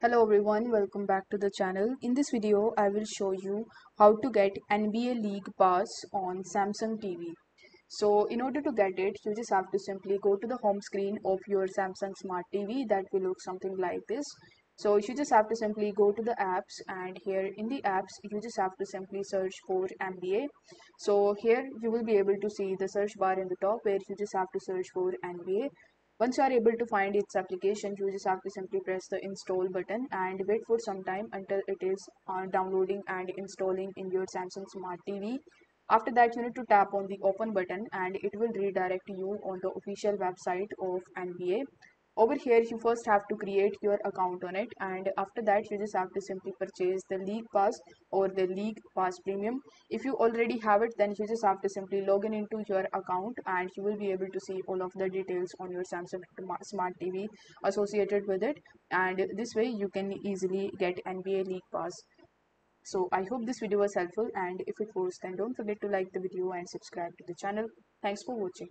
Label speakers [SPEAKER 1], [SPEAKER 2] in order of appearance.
[SPEAKER 1] Hello everyone, welcome back to the channel. In this video, I will show you how to get NBA League Pass on Samsung TV. So in order to get it, you just have to simply go to the home screen of your Samsung Smart TV. That will look something like this. So you just have to simply go to the apps, and here in the apps, you just have to simply search for NBA. So here you will be able to see the search bar in the top where you just have to search for NBA. Once you are able to find its application, you just have to simply press the install button and wait for some time until it is downloading and installing in your Samsung Smart TV. After that, you need to tap on the open button and it will redirect you on the official website of NBA. Over here, you first have to create your account on it, and after that you just have to simply purchase the League Pass or the League Pass Premium. If you already have it, then you just have to simply log in into your account and you will be able to see all of the details on your Samsung Smart TV associated with it, and this way you can easily get NBA League Pass. So I hope this video was helpful, and if it was, then don't forget to like the video and subscribe to the channel. Thanks for watching.